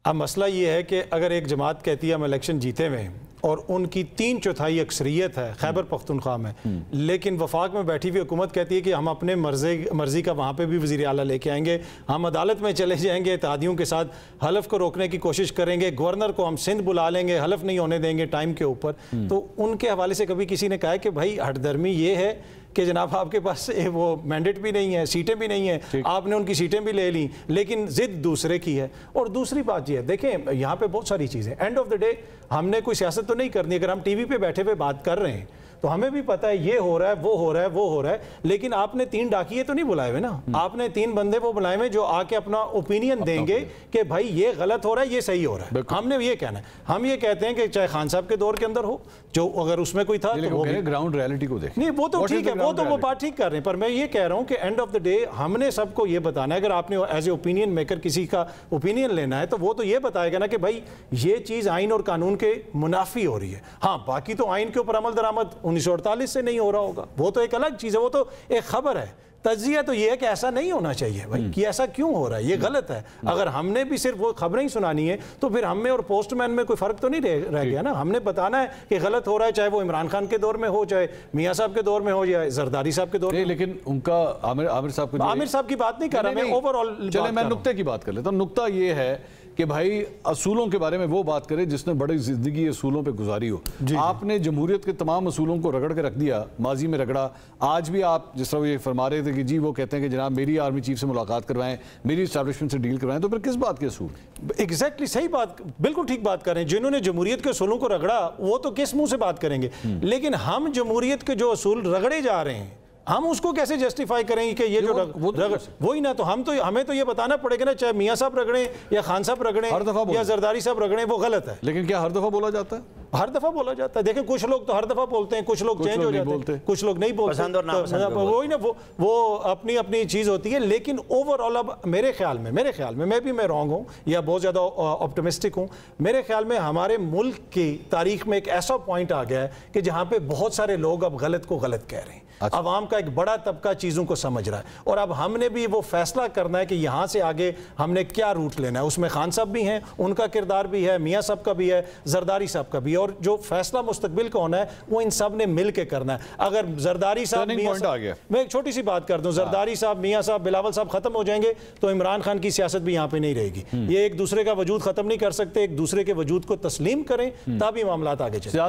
اب مسئلہ یہ ہے کہ اگر ایک جماعت کہتی ہے ہم الیکشن جیتے ہوئے اور ان کی 3/4 اکثریت ہے خیبر پختونخوا میں، لیکن وفاق میں بیٹھی ہوئی حکومت کہتی ہے کہ ہم اپنے مرضی کا وہاں پہ بھی وزیر اعلیٰ لے کے آئیں گے، ہم عدالت میں چلے جائیں گے، اتحادیوں کے ساتھ حلف کو روکنے کی کوشش کریں گے، گورنر کو ہم سندھ بلا لیں گے، حلف نہیں ہونے دیں گے ٹائم کے اوپر، تو ان کے حوالے سے کبھی کسی نے کہا ہے کہ بھائی ہٹ درمی یہ ہے کہ جناب آپ کے پاس وہ مینڈیٹ بھی نہیں ہے، سیٹیں بھی نہیں ہیں، آپ نے ان کی سیٹیں بھی لے لیں، لیکن ضد دوسرے کی ہے۔ اور دوسری بات یہ ہے، دیکھیں یہاں پہ بہت ساری چیزیں، اینڈ آف دا ڈے ہم نے کوئی سیاست تو نہیں کرنی، اگر ہم ٹی وی پہ بیٹھے ہوئے بات کر رہے ہیں تو ہمیں بھی پتہ ہے یہ ہو رہا ہے، وہ ہو رہا ہے، وہ ہو رہا ہے، لیکن آپ نے 3 ڈاکیے تو نہیں بلائے ہوئے نا، آپ نے 3 بندے وہ بلائے ہوئے جو آ کے اپنا اوپینین دیں گے کہ بھائی یہ غلط ہو رہا ہے، یہ صحیح ہو رہا ہے۔ ہم نے یہ کہنا ہے، ہم یہ کہتے ہیں کہ چاہے خان صاحب کے دور کے اندر ہو، جو اگر اس میں کوئی تھا تو وہ گراؤنڈ ریالٹی کو دیکھیں، نہیں وہ تو ٹھیک ہے، وہ تو وہ بات ٹھیک کر رہے ہیں، پر میں یہ کہہ رہا ہوں کہ اینڈ آف دا ڈے ہم نے سب کو یہ بتانا ہے، اگر آپ نے ایز اے اوپینین میکر کسی کا اوپینین لینا ہے تو وہ تو یہ بتائے گا نا کہ بھائی یہ چیز آئین اور قانون کے منافی ہو رہی ہے۔ ہاں باقی تو آئین کے اوپر عمل درآمد 1948 سے نہیں ہو رہا ہوگا، وہ تو ایک الگ چیز ہے، وہ تو ایک خبر ہے۔ تجزیہ تو یہ ہے کہ ایسا نہیں ہونا چاہیے بھائی، کہ ایسا کیوں ہو رہا ہے، یہ غلط ہے۔ اگر ہم نے بھی صرف وہ خبریں ہی سنانی ہے تو پھر ہم میں اور پوسٹ مین میں کوئی فرق تو نہیں رہ گیا نا، ہم نے بتانا ہے کہ غلط ہو رہا ہے، چاہے وہ عمران خان کے دور میں ہو، چاہے میاں صاحب کے دور میں ہو، یا زرداری صاحب کے دور میں۔ لیکن ان کا عامر صاحب کی بات نہیں کر رہا میں، اوور آل چلے میں نقطے کی بات کر لیتا ہوں۔ نقطہ یہ ہے کہ بھائی اصولوں کے بارے میں وہ بات کرے جس نے بڑی زندگی اصولوں پہ گزاری ہو۔ آپ نے جمہوریت کے تمام اصولوں کو رگڑ کے رکھ دیا، ماضی میں رگڑا، آج بھی آپ جس طرح یہ فرما رہے تھے کہ جی وہ کہتے ہیں کہ جناب میری آرمی چیف سے ملاقات کروائیں، میری اسٹیبلشمنٹ سے ڈیل کروائیں، تو پھر کس بات کے اصول؟ ایگزیکٹلی صحیح بات، بالکل ٹھیک بات کر رہے ہیں۔ جنہوں نے جمہوریت کے اصولوں کو رگڑا وہ تو کس منہ سے بات کریں گے، لیکن ہم جمہوریت کے جو اصول رگڑے جا رہے ہیں ہم اس کو کیسے جسٹیفائی کریں گے کہ یہ جو وہی نا، تو ہمیں تو یہ بتانا پڑے گا نا، چاہے میاں صاحب رگڑیں یا خان صاحب رگڑیں یا زرداری صاحب رگڑیں، وہ غلط ہے۔ لیکن کیا ہر دفعہ بولا جاتا ہے؟ ہر دفعہ بولا جاتا ہے، دیکھیں کچھ لوگ تو ہر دفعہ بولتے ہیں، کچھ لوگ چینج ہو جاتے ہیں، کچھ لوگ نہیں بولتے، وہی نا، وہ اپنی اپنی چیز ہوتی ہے۔ لیکن اوور آل اب میرے خیال میں میں رانگ ہوں یا بہت زیادہ آپٹمسٹک ہوں، میرے خیال میں ہمارے ملک کی تاریخ میں ایک ایسا پوائنٹ آ گیا ہے کہ جہاں پہ بہت سارے لوگ اب غلط کو غلط کہہ رہے ہیں، عوام کا ایک بڑا طبقہ چیزوں کو سمجھ رہا ہے، اور اب ہم نے بھی وہ فیصلہ کرنا ہے کہ یہاں سے آگے ہم نے کیا روٹ لینا ہے۔ اس میں خان صاحب بھی ہیں، ان کا کردار بھی ہے، میاں صاحب کا بھی ہے، زرداری صاحب کا بھی ہے، اور جو فیصلہ مستقبل کا ہونا ہے وہ ان سب نے مل کے کرنا ہے۔ اگر زرداری صاحب میں ایک چھوٹی سی بات کر دوں، زرداری صاحب، میاں صاحب، بلاول صاحب ختم ہو جائیں گے تو عمران خان کی سیاست بھی یہاں پہ نہیں رہے گی۔ یہ ایک دوسرے کا وجود ختم نہیں کر سکتے، ایک دوسرے کے وجود کو تسلیم کریں تبھی معاملات آگے چلیں۔